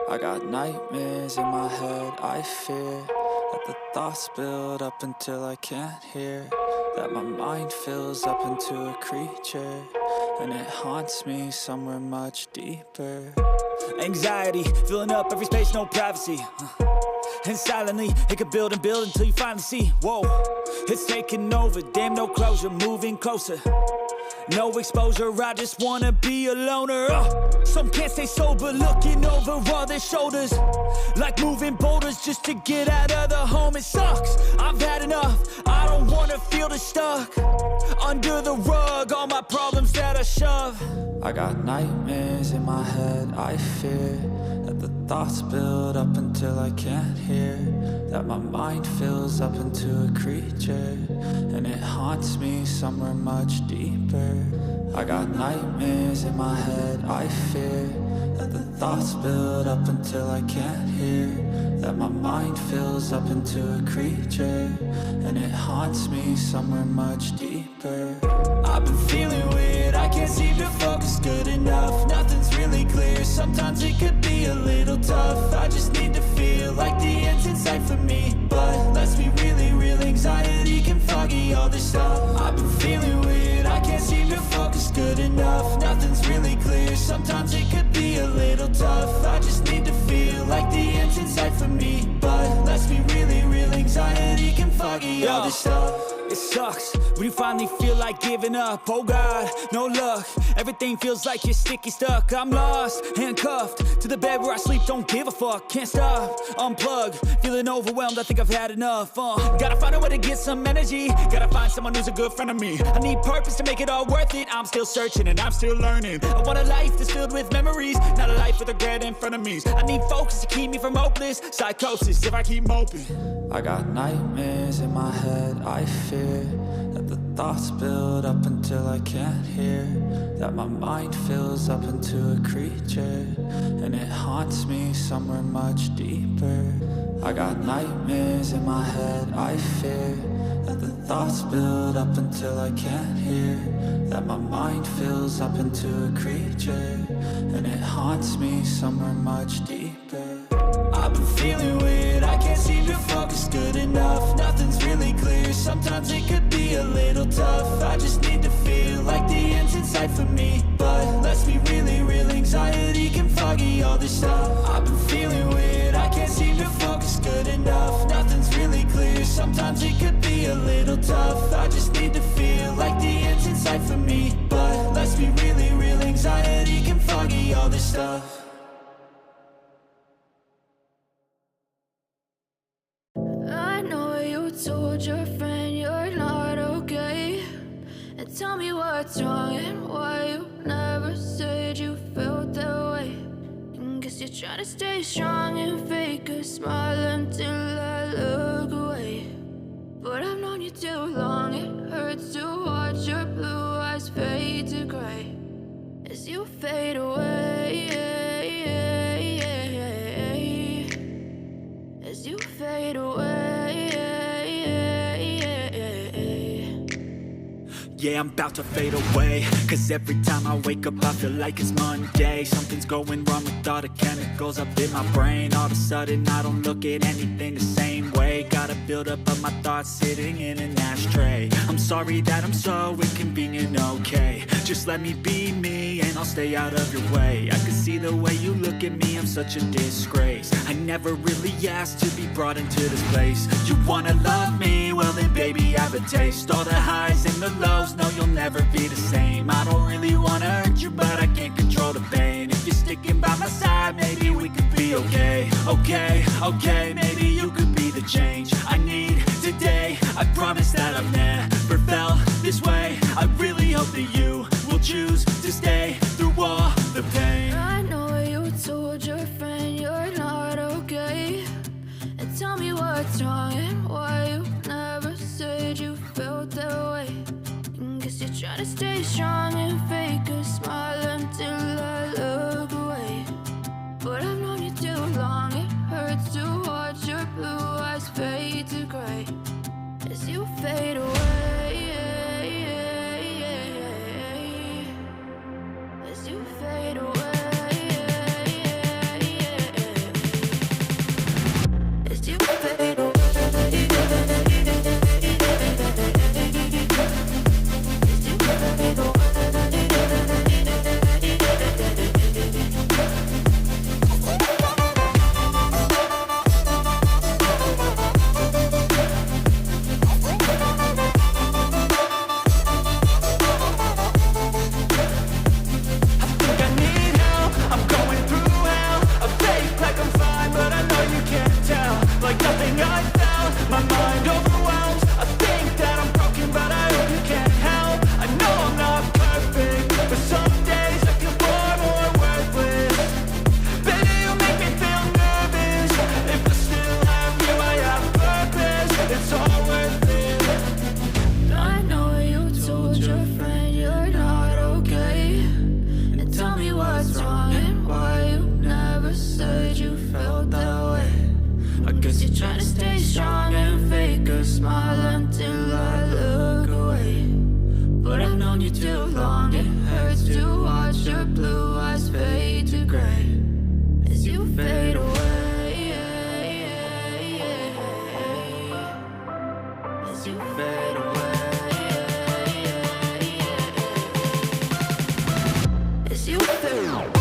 I got nightmares in my head, I fear that the thoughts build up until I can't hear, that my mind fills up into a creature, and it haunts me somewhere much deeper. Anxiety, filling up every space, no privacy. And silently, it could build and build until you finally see, whoa, it's taking over, damn no closure, moving closer. No exposure, I just wanna be a loner. Some can't stay sober, looking over all their shoulders, like moving boulders just to get out of the home. It sucks, I've had enough, I don't wanna feel the stuck under the rug, all my problems that I shove. I got nightmares in my head, I fear that the thoughts build up until I can't hear, that my mind fills up into a creature, and it haunts me somewhere much deeper. I got nightmares in my head, I fear that the thoughts build up until I can't hear, that my mind fills up into a creature, and it haunts me somewhere much deeper. I've been feeling weird, I can't seem to focus good enough, nothing's really clear, sometimes it could be a little tough. I just need to feel like the end's in sight for me, but let's be really real, anxiety can foggy all this stuff. I've been feeling weird, I can't seem to focus good enough, nothing's really clear, sometimes it could be a little tough. I just need to feel like the end's in sight for me, but let's be really real, anxiety can foggy all this stuff. It sucks when you finally feel like giving up. Oh God, no luck, everything feels like you're sticky stuck. I'm lost, handcuffed to the bed where I sleep, don't give a fuck. Can't stop, unplug, feeling overwhelmed, I think I've had enough. Gotta find a way to get some energy, gotta find someone who's a good friend of me. I need purpose to make it all worth it, I'm still searching and I'm still learning. I want a life that's filled with memories, not a life with regret in front of me. I need focus to keep me from hopeless psychosis if I keep moping. I got nightmares in my head, I fear that the thoughts build up until I can't hear, that my mind fills up into a creature, and it haunts me somewhere much deeper. I got nightmares in my head, I fear that the thoughts build up until I can't hear, that my mind fills up into a creature, and it haunts me somewhere much deeper. I've been feeling weird, I can't seem to focus good enough, nothing's really clear, sometimes it could be a little tough. I just need to feel like the end's in sight for me, but let's be really real, anxiety can foggy all this stuff. I've been feeling weird, I can't seem to focus good enough, nothing's really clear, sometimes it could be a little tough. I just need to feel like the end's in sight for me, but let's be really real, anxiety can foggy all this stuff. I know you told your friend you're not okay, and tell me what's wrong and why you never said you felt that way. And guess you're trying to stay strong and fake a smile until I look away. But I've known you too long, it hurts to watch your blue eyes fade to gray as you fade away, as you fade away. Yeah, I'm about to fade away, cause every time I wake up I feel like it's Monday. Something's going wrong with all the chemicals up in my brain. All of a sudden I don't look at anything the same way. Got a buildup of my thoughts sitting in an ashtray. I'm sorry that I'm so inconvenient, okay, just let me be me and I'll stay out of your way. I can see the way you look at me, I'm such a disgrace. I never really asked to be brought into this place. You wanna love me? Well then baby I have a taste. All the highs and the lows, no you'll never be the same. I don't really wanna hurt you but I can't control the pain. If you're sticking by my side maybe we could be okay. Okay, maybe you could be the change I need today. I promise that I've never felt this way. I really hope that you will choose to stay through all the pain. I know you told your friend you're not okay, and tell me what's wrong and why you never said you felt that way. And guess you're trying to stay strong and fake a smile until I look away. But I've known you too long, it hurts to watch your blue eyes fade to gray as you fade away, as you fade away. like nothing I felt. My mind overwhelms. I think that I'm broken, but I hope you can't help. I know I'm not perfect, but some days I feel far more worthless. Baby, you make me feel nervous. If I still have you, I have purpose. It's all worth it. I know you told your friend you're not okay, and tell me what's wrong and why you never said you felt that way. I guess you're trying to stay strong and fake a smile until I look away. But I've known you too long, it hurts to watch your blue eyes fade to gray as you fade away. As you fade away. As you fade away.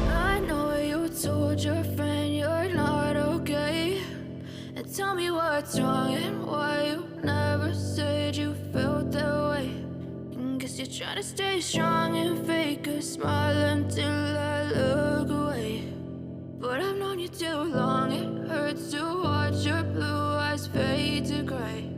I know you told your friend you're not okay, and tell me what's wrong and why you never said you felt that way. And guess you're trying to stay strong and fake a smile until I look away. But I've known you too long, it hurts to watch your blue eyes fade to gray